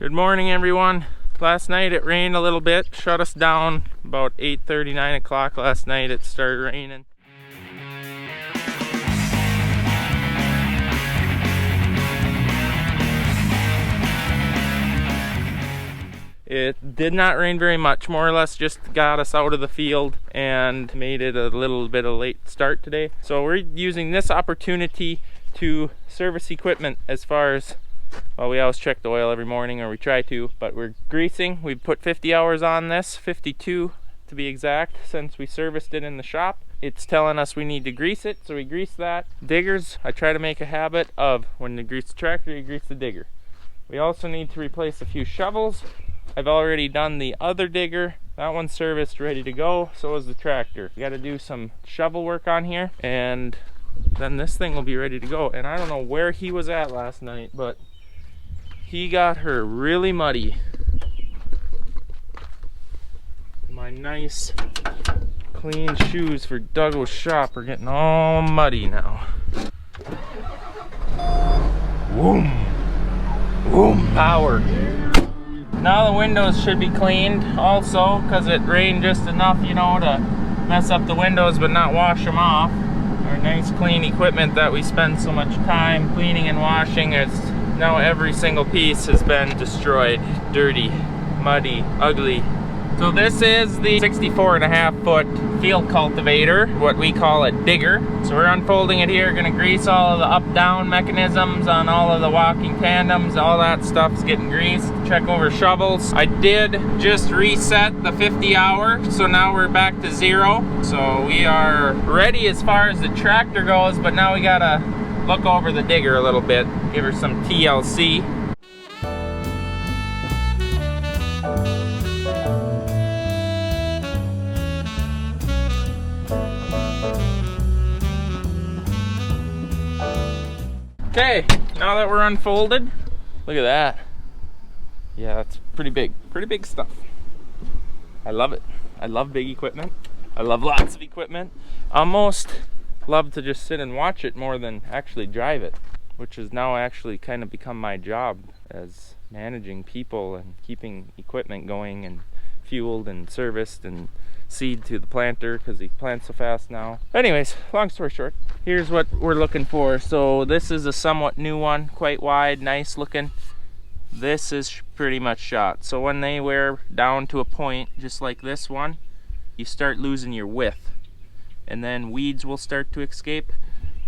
Good morning, everyone. Last night it rained a little bit, shut us down about 8:30, 9 o'clock last night. It started raining. It did not rain very much, more or less just got us out of the field and made it a little bit of a late start today. So we're using this opportunity to service equipment as far as, well, we always check the oil every morning, or we try to, but we're greasing. We've put 50 hours on this, 52 to be exact, since we serviced it in the shop. It's telling us we need to grease it, so we grease that. Diggers, I try to make a habit of when you grease the tractor, you grease the digger. We also need to replace a few shovels. I've already done the other digger. That one's serviced, ready to go. So is the tractor. We got to do some shovel work on here, and then this thing will be ready to go. And I don't know where he was at last night, but he got her really muddy. My nice clean shoes for Dougo's shop are getting all muddy now. Boom! Boom! Power! Now the windows should be cleaned also, because it rained just enough, you know, to mess up the windows but not wash them off. Our nice clean equipment that we spend so much time cleaning and washing, it's now every single piece has been destroyed, dirty, muddy, ugly. So this is the 64.5-foot field cultivator, what we call a digger. So we're unfolding it here, gonna grease all of the up-down mechanisms on all of the walking tandems, all that stuff's getting greased. Check over shovels. I did just reset the 50 hour, so now we're back to 0. So we are ready as far as the tractor goes, but now we gotta look over the digger a little bit, give her some TLC. Okay, now that we're unfolded, look at that. Yeah, that's pretty big stuff. I love it. I love big equipment. I love lots of equipment. Almost love to just sit and watch it more than actually drive it, which has now actually kind of become my job, as managing people and keeping equipment going and fueled and serviced and seed to the planter, because he plants so fast now. Anyways, long story short, here's what we're looking for. So this is a somewhat new one, quite wide, nice looking. This is pretty much shot. So when they wear down to a point, just like this one, you start losing your width, and then weeds will start to escape.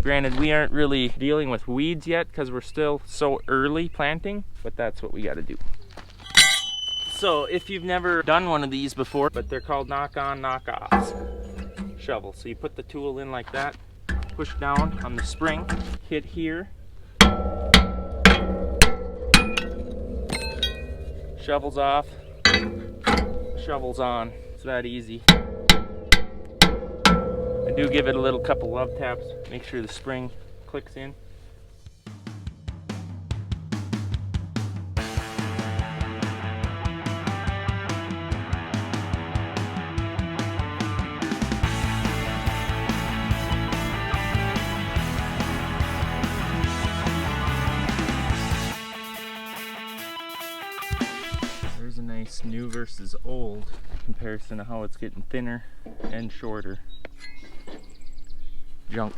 Granted, we aren't really dealing with weeds yet because we're still so early planting, but that's what we got to do. So if you've never done one of these before, but they're called knock-on, knock-offs shovel. So you put the tool in like that, push down on the spring, hit here, shovels off, shovels on. It's that easy. I do give it a little couple love taps, make sure the spring clicks in. There's a nice new versus old comparison of how it's getting thinner and shorter. Junk.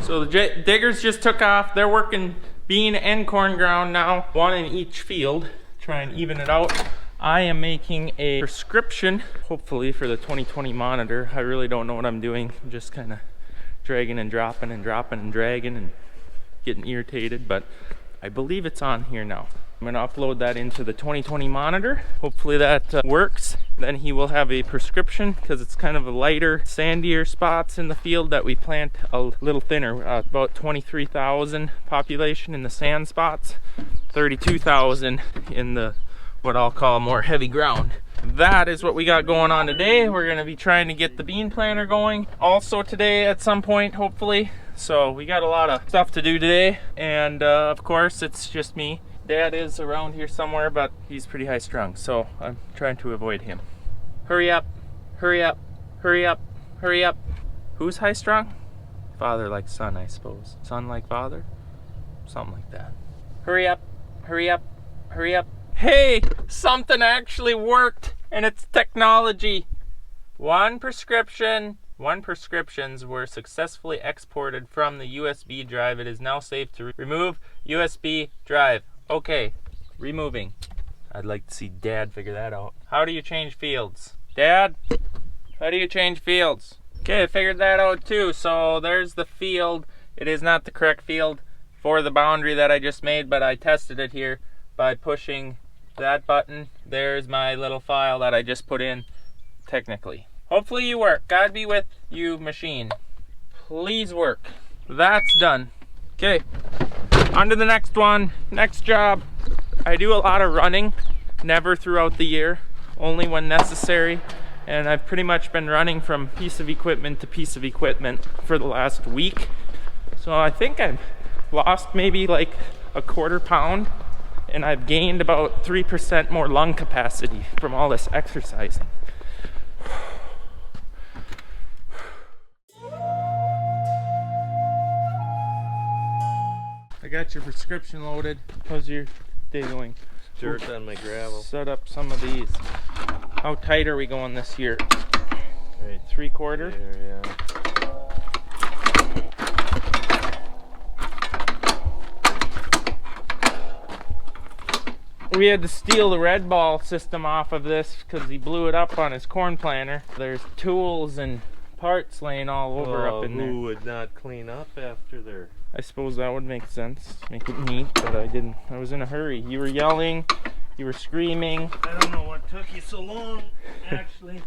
So the diggers just took off. They're working bean and corn ground now, one in each field, try and even it out. I am making a prescription, hopefully, for the 2020 monitor. I really don't know what I'm doing. I'm just kind of dragging and dropping and dropping and dragging and getting irritated, but I believe it's on here now. I'm gonna upload that into the 2020 monitor. Hopefully that works. Then he will have a prescription, because it's kind of a lighter, sandier spots in the field that we plant a little thinner. About 23,000 population in the sand spots, 32,000 in the what I'll call more heavy ground. That is what we got going on today. We're going to be trying to get the bean planter going also today at some point, hopefully. So we got a lot of stuff to do today, and of course it's just me Dad is around here somewhere, but he's pretty high strung, so I'm trying to avoid him. Hurry up, hurry up, hurry up, hurry up. Who's high strung? Father like son, I suppose. Son like father? Something like that. Hurry up, hurry up, hurry up. Hey, something actually worked, and it's technology. One prescriptions were successfully exported from the USB drive. It is now safe to remove USB drive. Okay, removing. I'd like to see Dad figure that out. How do you change fields? Dad, how do you change fields? Okay, I figured that out too. So there's the field. It is not the correct field for the boundary that I just made, but I tested it here by pushing that button. There's my little file that I just put in, technically. Hopefully you work. God be with you, machine. Please work. That's done. Okay, on to the next one. Next job. I do a lot of running, never throughout the year, only when necessary. And I've pretty much been running from piece of equipment to piece of equipment for the last week. So I think I've lost maybe like a quarter pound, and I've gained about 3% more lung capacity from all this exercising. I got your prescription loaded. How's your day going? Dirt on my gravel. Set up some of these. How tight are we going this year? Right, 3/4? yeah. We had to steal the red ball system off of this because he blew it up on his corn planter. There's tools and parts laying all over up in there. Who would not clean up after their... I suppose that would make sense, make it neat, but I didn't. I was in a hurry. You were yelling, you were screaming. I don't know what took you so long, actually.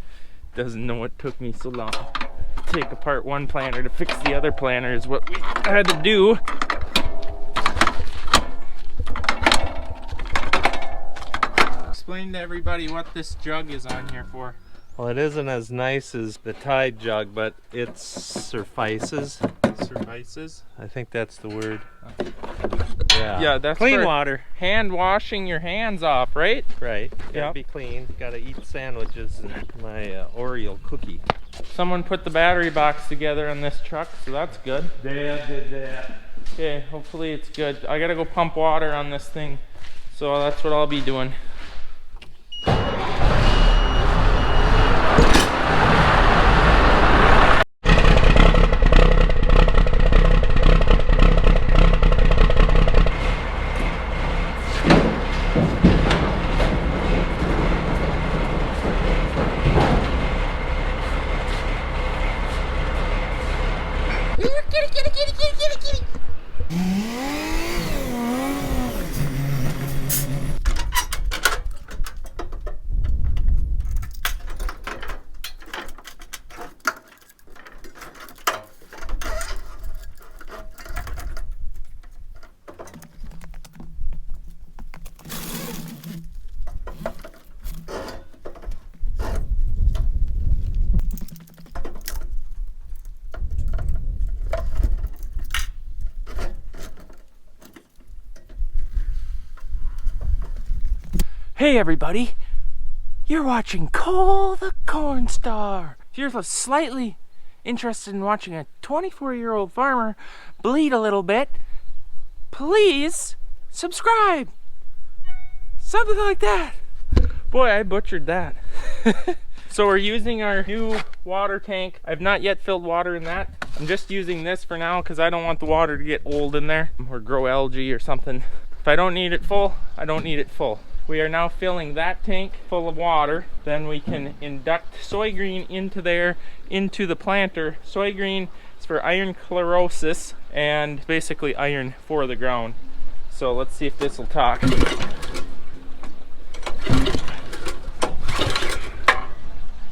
Doesn't know what took me so long. Take apart one planter to fix the other planter is what we had to do. Explain to everybody what this jug is on here for. Well, it isn't as nice as the Tide jug, but it suffices. Suffices? I think that's the word. Yeah, that's clean for water. Hand washing your hands off, right? Right. Gotta Yep. be clean. Gotta eat sandwiches and my Oreo cookie. Someone put the battery box together on this truck, so that's good. Dad did that. Okay, hopefully it's good. I gotta go pump water on this thing, so that's what I'll be doing. Hey everybody, you're watching Cole the Corn Star. If you're slightly interested in watching a 24-year-old farmer bleed a little bit, please subscribe. Something like that. Boy, I butchered that. So we're using our new water tank. I've not yet filled water in that. I'm just using this for now because I don't want the water to get old in there or grow algae or something. If I don't need it full, I don't need it full. We are now filling that tank full of water. Then we can induct soy green into there, into the planter. Soy green is for iron chlorosis and basically iron for the ground. So let's see if this will talk.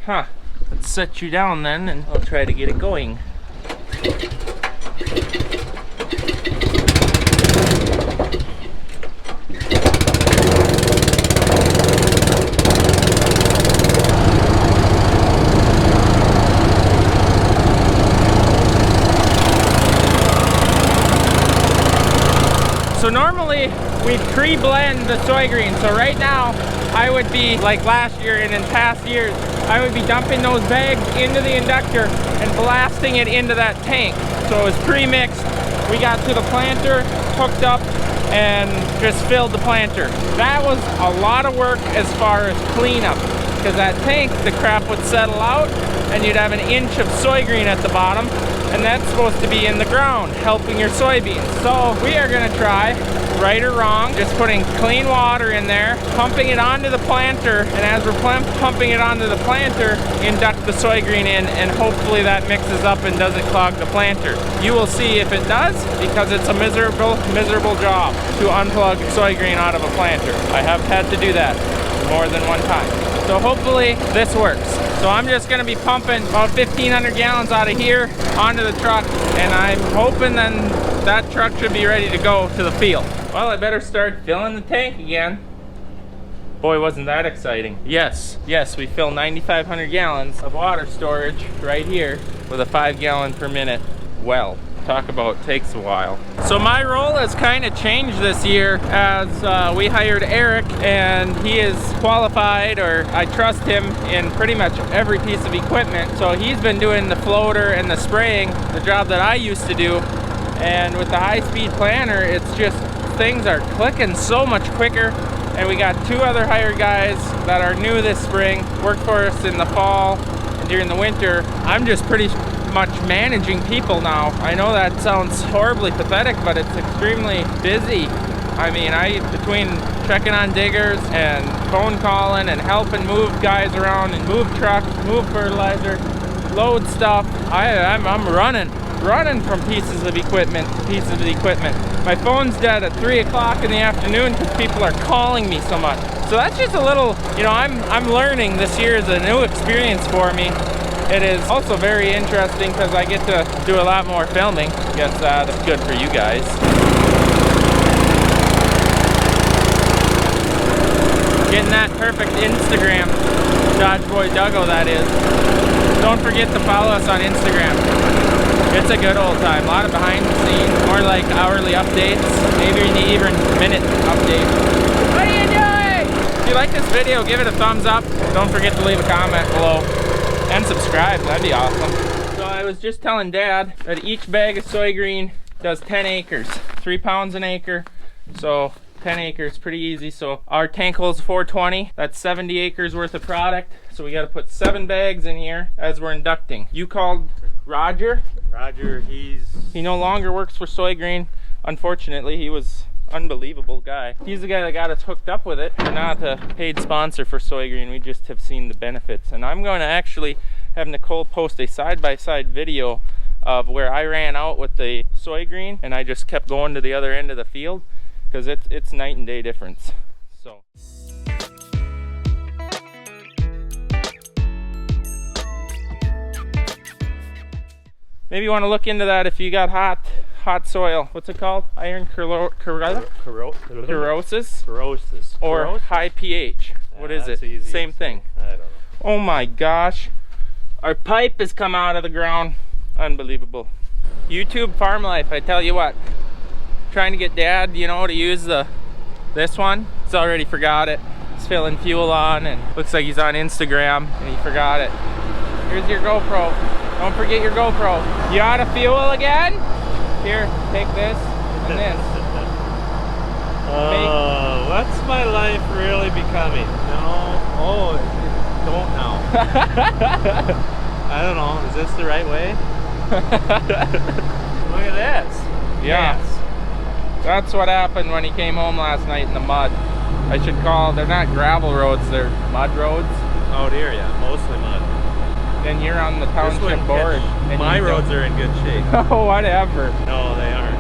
Huh, let's set you down then and I'll try to get it going. So normally we'd pre-blend the soybean. So right now, I would be, like last year and in past years, I would be dumping those bags into the inductor and blasting it into that tank. So it was pre-mixed. We got to the planter, hooked up, and just filled the planter. That was a lot of work as far as cleanup, because that tank, the crap would settle out and you'd have an inch of soybean at the bottom, and that's supposed to be in the ground helping your soybeans. So we are going to try, right or wrong, just putting clean water in there, pumping it onto the planter, and as we're pumping it onto the planter, induct the soybean in, and hopefully that mixes up and doesn't clog the planter. You will see if it does, because it's a miserable job to unplug soybean out of a planter. I have had to do that more than one time. So hopefully this works. So I'm just gonna be pumping about 1,500 gallons out of here onto the truck, and I'm hoping then that truck should be ready to go to the field. Well, I better start filling the tank again. Boy, wasn't that exciting. Yes, we fill 9,500 gallons of water storage right here with a 5 gallon per minute well. Talk about takes a while. So my role has kind of changed this year as we hired Eric, and he is qualified, or I trust him in pretty much every piece of equipment. So he's been doing the floater and the spraying, the job that I used to do. And with the high-speed planter, it's just, things are clicking so much quicker. And we got 2 other hired guys that are new this spring, worked for us in the fall and during the winter. I'm just pretty much managing people now. I know that sounds horribly pathetic, but it's extremely busy. I mean, between checking on diggers and phone calling and helping move guys around and move trucks, move fertilizer, load stuff, I'm running from pieces of equipment to pieces of equipment. My phone's dead at 3 o'clock in the afternoon because people are calling me so much. So that's just a little, you know, I'm learning. This year is a new experience for me. It is also very interesting because I get to do a lot more filming. Guess that's good for you guys. Getting that perfect Instagram. Dodge Boy Dougo, that is. Don't forget to follow us on Instagram. It's a good old time. A lot of behind the scenes, more like hourly updates, maybe even minute updates. What are you doing? If you like this video, give it a thumbs up. Don't forget to leave a comment below. And subscribe, that'd be awesome. So I was just telling Dad that each bag of soybean does 10 acres, 3 pounds an acre. So 10 acres, pretty easy. So our tank holds 420, that's 70 acres worth of product. So we gotta put 7 bags in here as we're inducting. You called Roger? Roger, he no longer works for soybean. Unfortunately, he was unbelievable guy. He's the guy that got us hooked up with it. We're not a paid sponsor for soybean, we just have seen the benefits. And I'm going to actually have Nicole post a side-by-side video of where I ran out with the soybean and I just kept going to the other end of the field, because it's night and day difference. So maybe you want to look into that if you got hot soil. What's it called? Iron corrosis? Or high pH. What is it? Same thing. I don't know. Oh my gosh. Our pipe has come out of the ground. Unbelievable. YouTube farm life, I tell you what. Trying to get Dad, you know, to use this one. He's already forgot it. He's filling fuel on and looks like he's on Instagram and he forgot it. Here's your GoPro. Don't forget your GoPro. You out of fuel again? Here, take this and this. What's my life really becoming? No. Don't now. I don't know. Is this the right way? Look at this. Yeah. Yes. That's what happened when he came home last night in the mud. I should call, they're not gravel roads, they're mud roads. Out here, yeah. Mostly mud. Then you're on the township board. My roads are in good shape. Oh, whatever. No, they aren't.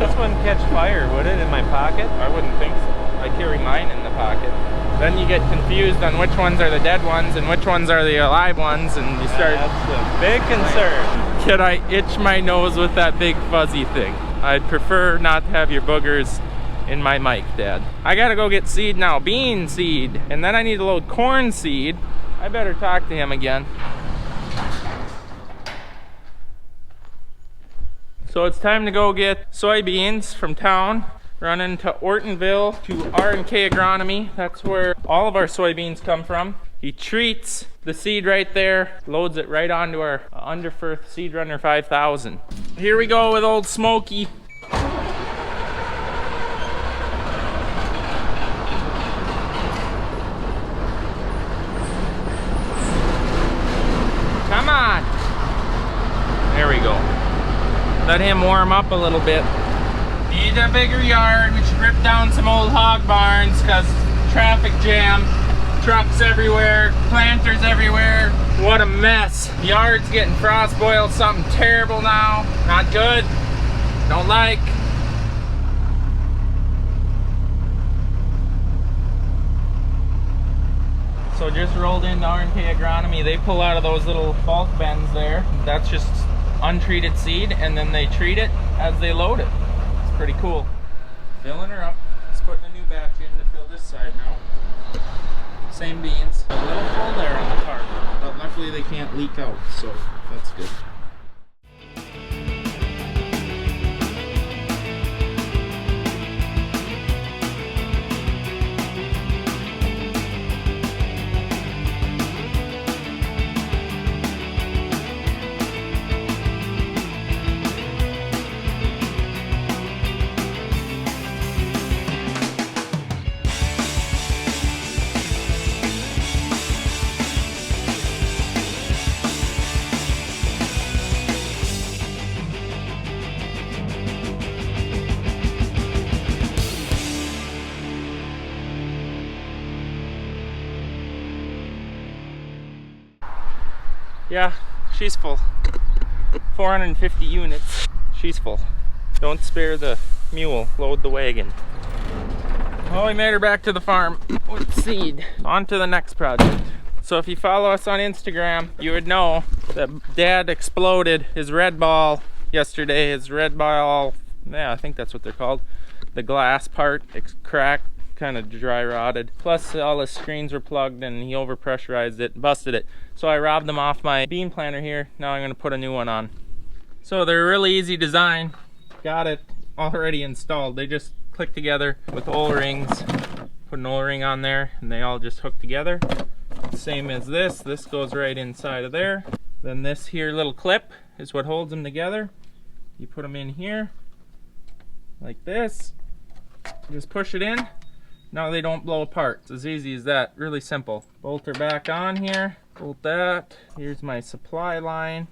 This wouldn't catch fire, would it, in my pocket? I wouldn't think so. I carry mine in the pocket. Then you get confused on which ones are the dead ones and which ones are the alive ones, and you start... That's a big concern. Can I itch my nose with that big fuzzy thing? I'd prefer not to have your boogers in my mic, Dad. I gotta go get seed now, bean seed, and then I need to load corn seed. I better talk to him again. So it's time to go get soybeans from town. running to Ortonville to R&K Agronomy. That's where all of our soybeans come from. He treats the seed right there, loads it right onto our Underfirth Seed Runner 5000. Here we go with old Smokey. Come on. There we go. Let him warm up a little bit. Need a bigger yard. We should rip down some old hog barns because traffic jam. Trucks everywhere, planters everywhere. What a mess. Yard's getting frost boiled, something terrible now. Not good. Don't like. So just rolled into R&K Agronomy. They pull out of those little bulk bins there. That's just untreated seed, and then they treat it as they load it. It's pretty cool. Filling her up. Just putting a new batch in to fill this side now. Same beans. A little full there on the cart, but luckily they can't leak out, so that's good. Yeah, she's full. 450 units. She's full. Don't spare the mule, load the wagon. Oh, we made her back to the farm with seed. On to the next project. So if you follow us on Instagram, you would know that Dad exploded his red ball yesterday. His red ball, yeah, I think that's what they're called. The glass part cracked, kind of dry rotted. Plus all his screens were plugged and he overpressurized it, busted it. So I robbed them off my bean planter here. Now I'm gonna put a new one on. So they're really easy design. Got it already installed. They just click together with O-rings. Put an O-ring on there and they all just hook together. Same as this. This goes right inside of there. Then this here little clip is what holds them together. You put them in here like this. Just push it in. Now they don't blow apart. It's as easy as that. Really simple. Bolt her back on here. Bolt that. Here's my supply line.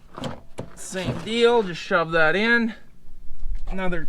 Same deal. Just shove that in. Another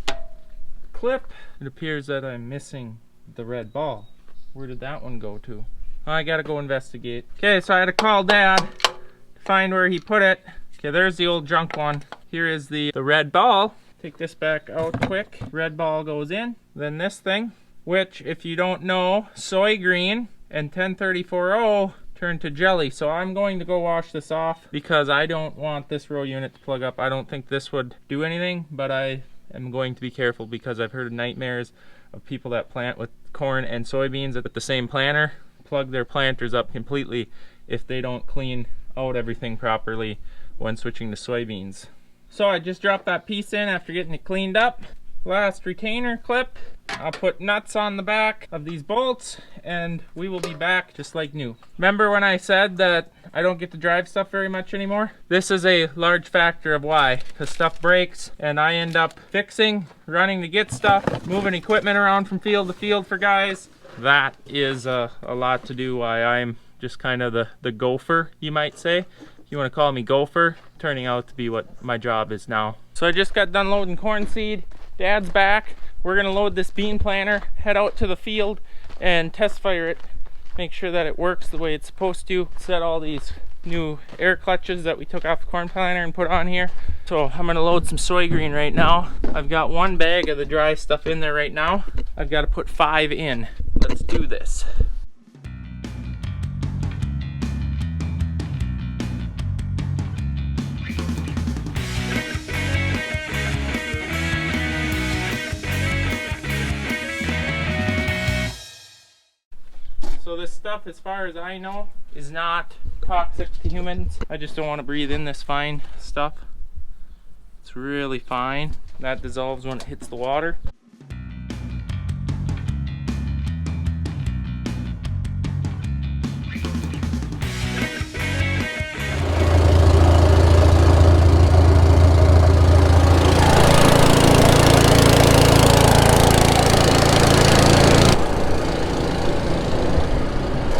clip. It appears that I'm missing the red ball. Where did that one go to? Oh, I gotta go investigate. Okay, so I had to call Dad to find where he put it. Okay, there's the old junk one. Here is the red ball. Take this back out quick. Red ball goes in. Then this thing, which, if you don't know, soy green and 1034O turn to jelly. So I'm going to go wash this off because I don't want this row unit to plug up. I don't think this would do anything, but I am going to be careful because I've heard of nightmares of people that plant with corn and soybeans at the same planter plug their planters up completely if they don't clean out everything properly when switching to soybeans. So I just dropped that piece in after getting it cleaned up. Last retainer clip. I'll put nuts on the back of these bolts and we will be back just like new. Remember when I said that I don't get to drive stuff very much anymore? This is a large factor of why, because stuff breaks and I end up fixing, running to get stuff, moving equipment around from field to field for guys. That is a lot to do why I'm just kind of the gopher, you might say. You want to call me gopher, turning out to be what my job is now. So I just got done loading corn seed. Dad's back. We're gonna load this bean planter, head out to the field and test fire it. Make sure that it works the way it's supposed to. Set all these new air clutches that we took off the corn planter and put on here. So I'm gonna load some soy green right now. I've got 1 bag of the dry stuff in there right now. I've got to put 5 in. Let's do this. So this stuff, as far as I know, is not toxic to humans. I just don't want to breathe in this fine stuff. It's really fine. That dissolves when it hits the water.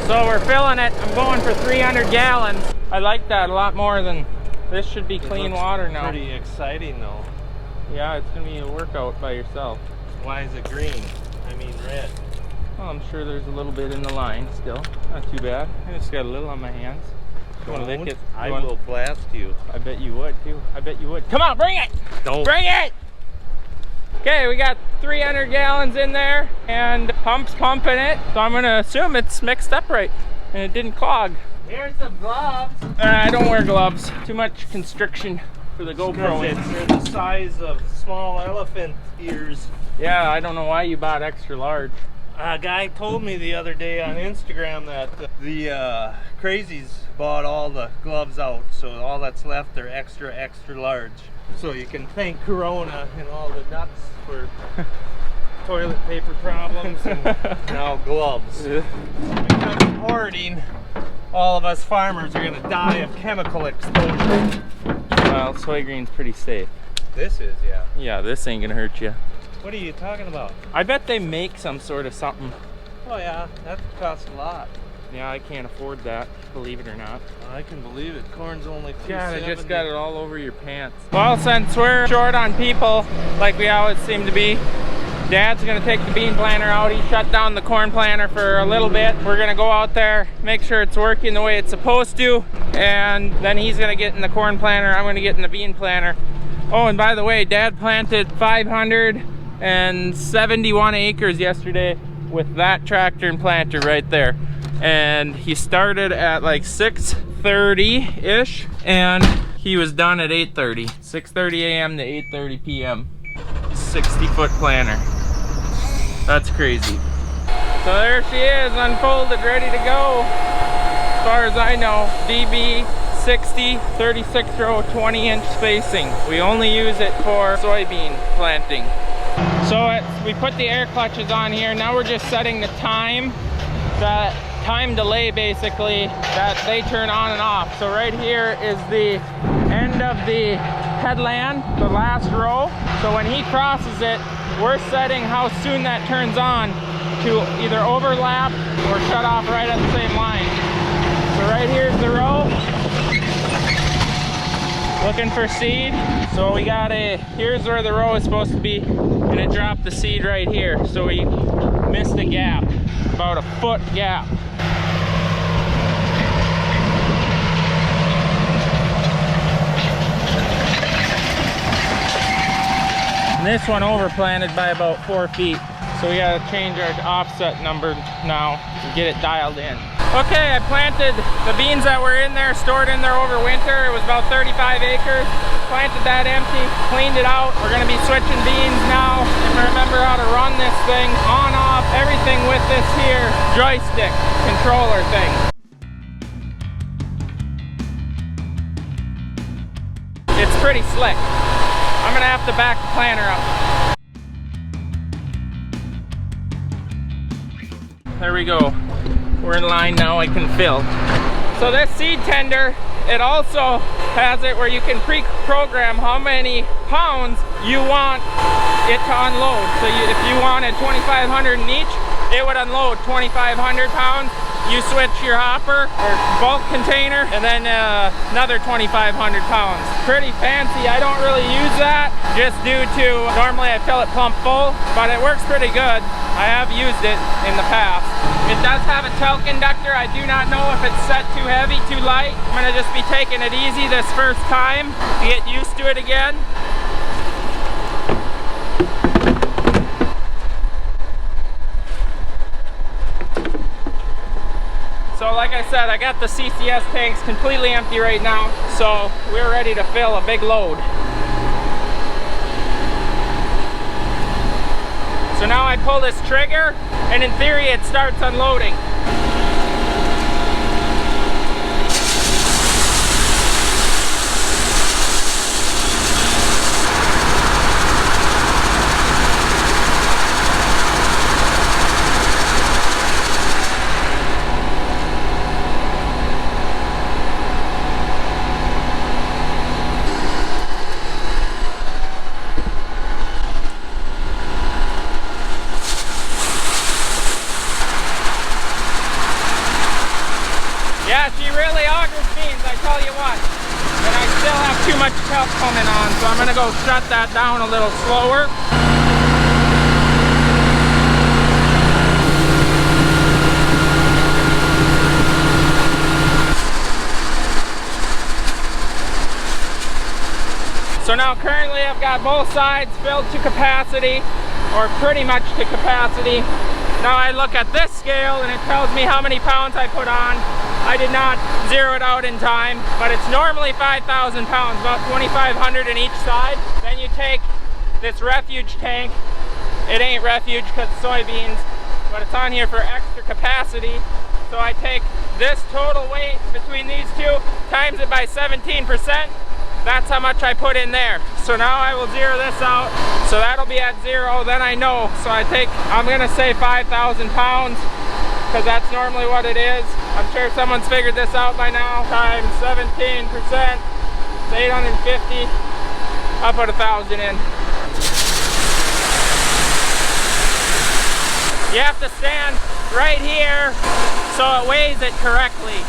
So we're filling it. I'm going for 300 gallons. I like that a lot more than this. Should be clean water now. Pretty exciting though. Yeah, it's gonna be a workout by yourself. Why is it green? I mean red. Well, I'm sure there's a little bit in the line still. Not too bad. I just got a little on my hands. You wanna lick it? I will blast you. I bet you would too. I bet you would. Come on, bring it! Don't. Bring it! Okay, we got 300 gallons in there and pump's pumping it. So I'm gonna assume it's mixed up right and it didn't clog. Here's some gloves. I don't wear gloves. Too much constriction for the GoPro. They're the size of small elephant ears. Yeah, I don't know why you bought extra large. A guy told me the other day on Instagram that the crazies bought all the gloves out, so all that's left are extra large. So you can thank Corona and all the nuts for toilet paper problems and now gloves. Because of hoarding, all of us farmers are gonna die of chemical exposure. Well, soy green's pretty safe. This is, yeah. Yeah, this ain't gonna hurt you. What are you talking about? I bet they make some sort of something. Oh yeah, that costs a lot. Yeah, I can't afford that, believe it or not. I can believe it. Corn's only $2.70. God, I just got it all over your pants. Well, since we're short on people, like we always seem to be, Dad's gonna take the bean planter out. He shut down the corn planter for a little bit. We're gonna go out there, make sure it's working the way it's supposed to, and then he's gonna get in the corn planter. I'm gonna get in the bean planter. Oh, and by the way, Dad planted 571 acres yesterday with that tractor and planter right there. And he started at like 6:30-ish, and he was done at 8:30. 6:30 a.m. to 8:30 p.m. 60-foot planter. That's crazy. So there she is, unfolded, ready to go. As far as I know, DB 60, 36 row, 20-inch spacing. We only use it for soybean planting. So we put the air clutches on here. Now we're just setting the time, that time delay basically, that they turn on and off. So right here is the end of the headland, the last row. So when he crosses it, we're setting how soon that turns on to either overlap or shut off right at the same line. So right here's the row. Looking for seed. So we got here's where the row is supposed to be, and it dropped the seed right here. So we missed a gap, about a foot gap. And this one overplanted by about 4 feet. So we gotta change our offset number now and get it dialed in. Okay, I planted the beans that were in there, stored in there over winter. It was about 35 acres. Planted that empty, cleaned it out. We're gonna be switching beans now. And remember how to run this thing on, off, everything with this here joystick controller thing. It's pretty slick. I'm gonna have to back the planter up. There we go. We're in line now, I can fill. So this seed tender, it also has it where you can pre-program how many pounds you want it to unload. So if you wanted 2,500 in each, it would unload 2,500 pounds. You switch your hopper or bulk container, and then another 2,500 pounds. Pretty fancy. I don't really use that just due to normally I fill it plump full, but it works pretty good. I have used it in the past. It does have a tail conductor. I do not know if it's set too heavy, too light. I'm gonna just be taking it easy this first time to get used to it again. So like I said, I got the CCS tanks completely empty right now, so we're ready to fill a big load. So now I pull this trigger, and in theory it starts unloading. Yeah, she really augers beans, I tell you what. And I still have too much kelp coming on, so I'm gonna go shut that down a little slower. So now currently I've got both sides filled to capacity, or pretty much to capacity. Now I look at this scale and it tells me how many pounds I put on. I did not zero it out in time, but it's normally 5,000 pounds, about 2,500 in each side. Then you take this refuge tank. It ain't refuge because soybeans, but it's on here for extra capacity. So I take this total weight between these two, times it by 17%. That's how much I put in there. So now I will zero this out. So that'll be at 0, then I know. So I'm gonna say 5,000 pounds, because that's normally what it is. I'm sure someone's figured this out by now. Times 17%, it's 850. I'll put 1,000 in. You have to stand right here so it weighs it correctly.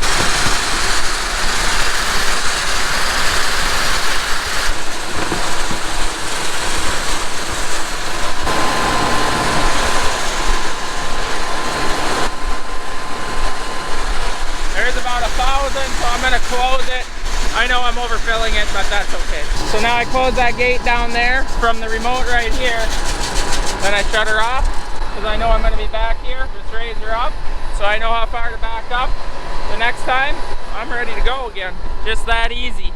There's about 1,000, so I'm gonna close it. I know I'm overfilling it, but that's okay. So now I close that gate down there from the remote right here. Then I shut her off, because I know I'm gonna be back here. Just raise her up, so I know how far to back up. The next time, I'm ready to go again. Just that easy.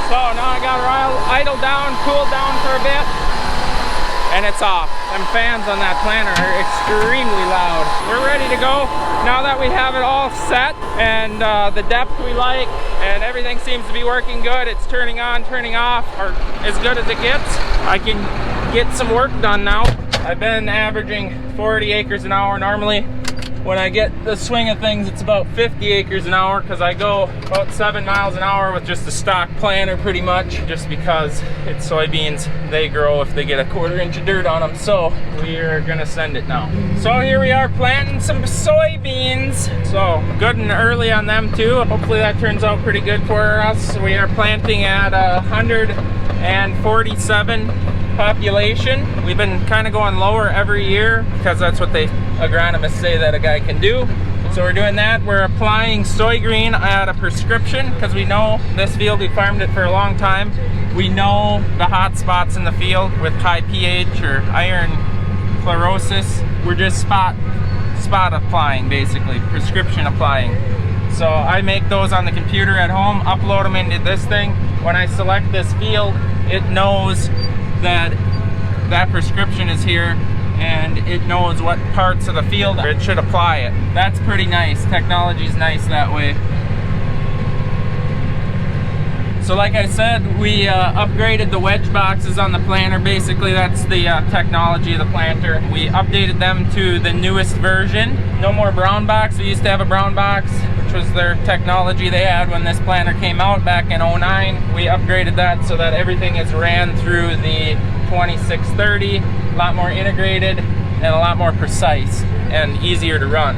So now I got her idle down, cooled down for a bit, and it's off. Them fans on that planter are extremely loud. We're ready to go. Now that we have it all set and the depth we like and everything seems to be working good, it's turning on, turning off, or as good as it gets, I can get some work done now. I've been averaging 40 acres an hour normally. When I get the swing of things, it's about 50 acres an hour, because I go about 7 miles an hour with just a stock planter pretty much, just because it's soybeans. They grow if they get a 1/4 inch of dirt on them. So we're gonna send it now. So here we are planting some soybeans. So good and early on them too. Hopefully that turns out pretty good for us. We are planting at 147 population. We've been kind of going lower every year because that's what they agronomists say that a guy can do. So we're doing that. We're applying soy green at a prescription because we know this field, we farmed it for a long time. We know the hot spots in the field with high pH or iron chlorosis. We're just spot applying, basically, prescription applying. So I make those on the computer at home, upload them into this thing. When I select this field, it knows that prescription is here, and it knows what parts of the field it should apply it. That's pretty nice. Technology's nice that way. So like I said, we upgraded the wedge boxes on the planter. Basically, that's the technology of the planter. We updated them to the newest version. No more brown box. We used to have a brown box, which was their technology they had when this planter came out back in 09. We upgraded that so that everything is ran through the 2630, a lot more integrated and a lot more precise and easier to run.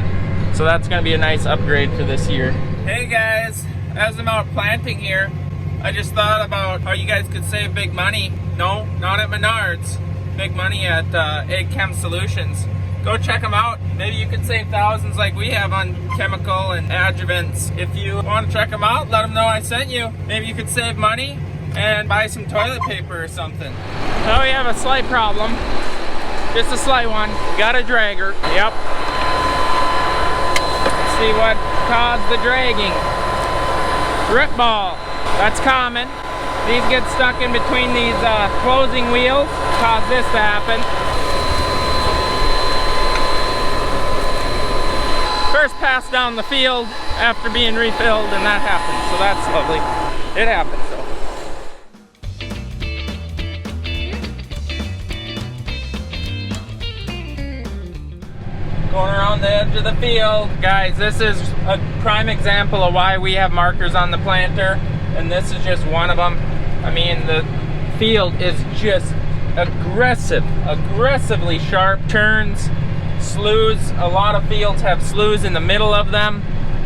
So that's going to be a nice upgrade for this year. Hey guys, as I'm out planting here, I just thought about how you guys could save big money. No, not at Menards. Big money at Ag Chem Solutions. Go check them out. Maybe you could save thousands like we have on chemical and adjuvants. If you want to check them out, let them know I sent you. Maybe you could save money and buy some toilet paper or something. So we have a slight problem. Just a slight one. Got a dragger. Yep. Let's see what caused the dragging. Rip ball. That's common. These get stuck in between these closing wheels. Cause this to happen. First pass down the field after being refilled, and that happens. So that's lovely. It happens though. Going around the edge of the field. Guys, this is a prime example of why we have markers on the planter, and this is just one of them. I mean, the field is just aggressively sharp turns, sloughs. A lot of fields have sloughs in the middle of them,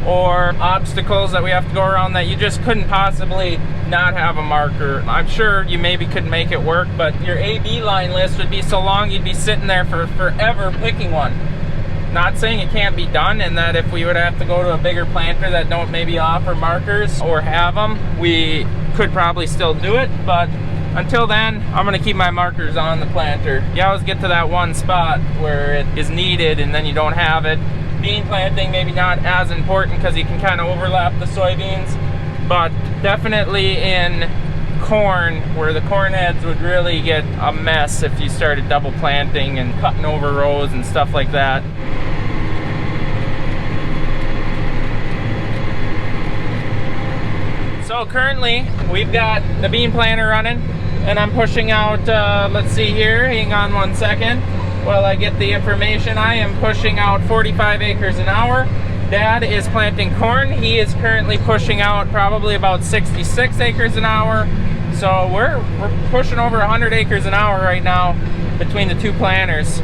or obstacles that we have to go around that you just couldn't possibly not have a marker. I'm sure you maybe could make it work, but your A/B line list would be so long you'd be sitting there for forever picking one. Not saying it can't be done, and that if we would have to go to a bigger planter that don't maybe offer markers or have them, we could probably still do it, but until then, I'm gonna keep my markers on the planter. You always get to that one spot where it is needed and then you don't have it. Bean planting maybe not as important because you can kind of overlap the soybeans, but definitely in corn, where the corn heads would really get a mess if you started double planting and cutting over rows and stuff like that. So currently we've got the bean planter running and I'm pushing out, let's see here, hang on 1 second while I get the information. I am pushing out 45 acres an hour. Dad is planting corn. He is currently pushing out probably about 66 acres an hour. So we're pushing over 100 acres an hour right now between the two planters,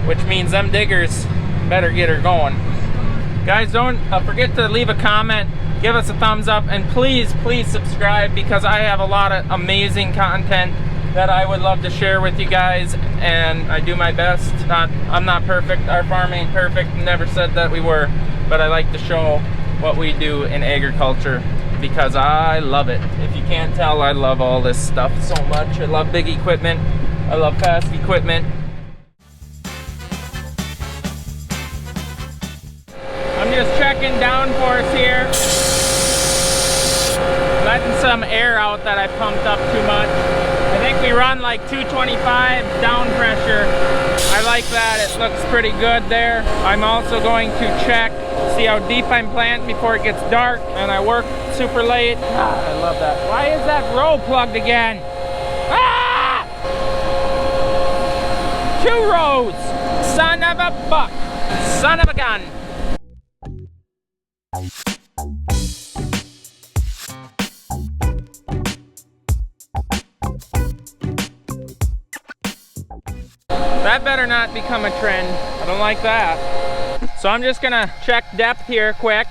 which means them diggers better get her going. Guys, don't forget to leave a comment, give us a thumbs up, and please subscribe, because I have a lot of amazing content that I would love to share with you guys, and I do my best. I'm not perfect, our farm ain't perfect, never said that we were, but I like to show what we do in agriculture because I love it. If you can't tell, I love all this stuff so much. I love big equipment, I love fast equipment. I'm just checking downforce here, letting some air out that I pumped up too much. I think we run like 225 down pressure. I like that, it looks pretty good there. I'm also going to check, see how deep I'm planting before it gets dark, and I work super late. I love that. Why is that row plugged again? Ah! 2 rows! Son of a buck! Son of a gun! That better not become a trend. I don't like that. So I'm just gonna check depth here quick,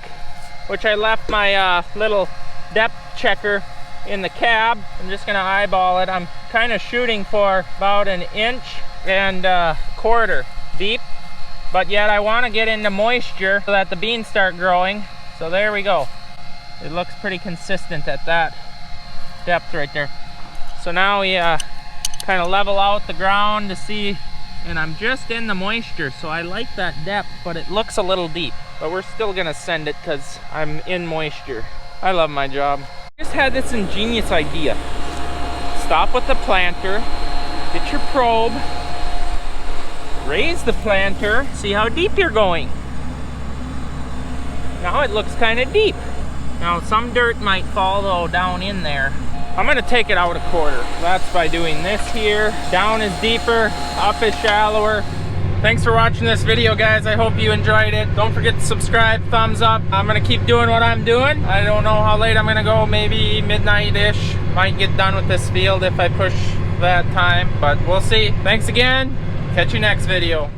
which I left my little depth checker in the cab. I'm just gonna eyeball it. I'm kind of shooting for about 1 1.25 inches deep, but yet I want to get into moisture so that the beans start growing. So there we go. It looks pretty consistent at that depth right there. So now we kind of level out the ground to see, and I'm just in the moisture, so I like that depth, but it looks a little deep. But we're still gonna send it because I'm in moisture. I love my job. I just had this ingenious idea. Stop with the planter, get your probe, raise the planter, see how deep you're going. Now it looks kind of deep. Now some dirt might fall though down in there. I'm gonna take it out 1/4. That's by doing this here. Down is deeper, up is shallower. Thanks for watching this video, guys. I hope you enjoyed it. Don't forget to subscribe, thumbs up. I'm gonna keep doing what I'm doing. I don't know how late I'm gonna go, maybe midnight-ish. Might get done with this field if I push that time, but we'll see. Thanks again. Catch you next video.